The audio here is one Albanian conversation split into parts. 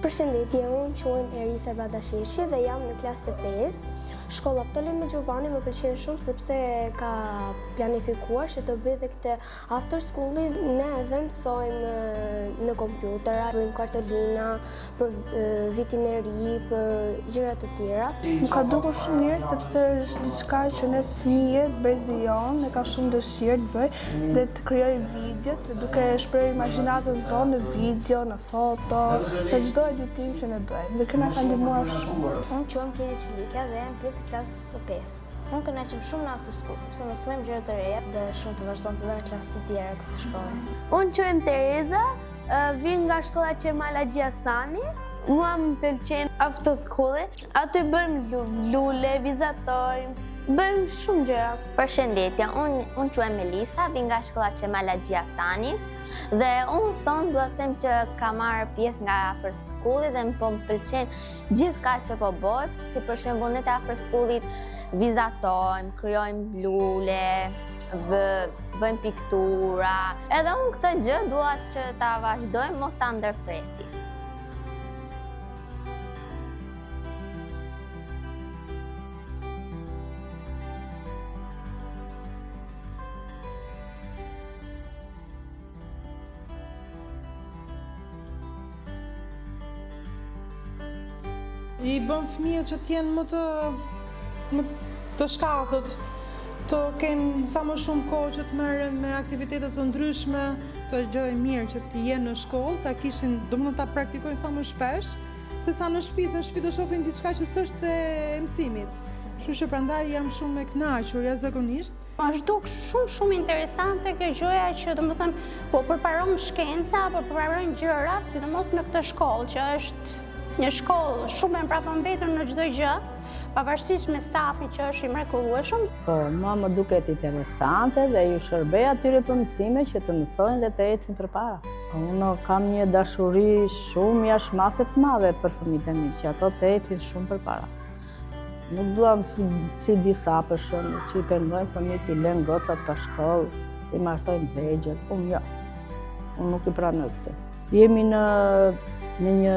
Përshëndetje, unë quhem Erisa Bardasheshi dhe jam në klasë të 5. Shkolla Ptolemej Gjuvani më pëlqen shumë sepse ka planifikuar që të bëjë dhe këtë after school-i, ne edhe mësojmë në kompjutera, bëjmë kartolina për vitin e ri, për gjëra të tjera. Më ka dukur shumë mirë sepse është diçka që ne fëmijët bezijon, ne ka shumë dëshirë të bëj dhe të krijoj videot, duke shprehur imagjinatën tonë në video, në foto, në çdo editim që ne bëjmë. Dhe kjo na ka ndihmuar shumë. Unë quhem Keni Çelika dhe jam pjesë e klasës së 5. Unë kënaqem shumë në after school sepse mësojmë gjëra të reja dhe shumë të vazhdonte edhe në klasë të tjera ku të shkoj. Unë quhem Tereza, vi nga shkolla Qemala Gjasani. Mua më pëlqen after school-i. Aty bëjmë lule, vizatojmë, bëjmë shumë gjëra. Përshëndetje, unë quhem Melisa, vi nga shkolla Qemala Gjasani dhe unë son dua të them që ka marrë pjesë nga after school-i dhe më pëlqen gjithçka që po bëj, si për shembull ne te after school-it vizatojmë, krijojmë lule, bëjmë piktura. Edhe unë këtë gjë dua që ta vazhdojmë, mos ta ndërpresi. I bën fëmijët që t'jenë më të shkathët, të kenë sa më shumë kohë që të merren me aktivitetet të ndryshme, të gjë e mirë që të jenë në shkollë, ta kishin, domethënë ta praktikojnë sa më shpesh, se sa në shtëpi do shohin diçka që s'është e mësimit. Kështu që prandaj jam shumë e kënaqur jashtëzakonisht. Është duk shumë interesante kjo gjëja që domethënë po përparon shkenca, po përparon gjërat, sidomos në këtë shkollë që është një shkollë shumë e mbrapambetur në çdo gjë, pavarësisht me stafin që është i mrekullueshëm. Po, mua më duket interesante dhe ju shërbej atyre për mësime që të mësojnë dhe të ecin përpara. Unë kam një dashuri shumë jashtëmase të madhe për fëmijët e mi, që ato të ecin shumë përpara. Nuk duam si disa për shembull që i pendojnë fëmijët i lënë gocat pa shkollë, i martojnë vegjël, unë jo. Unë nuk i pranoj këtë. Jemi në një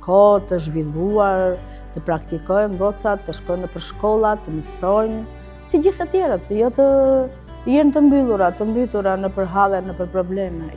kohë të zhvilluar, të praktikojnë gocat, të shkojnë nëpër shkolla, të mësojnë, si gjithë të tjerët, jo të jenë të mbyllura, të mbytura nëpër halle, nëpër probleme.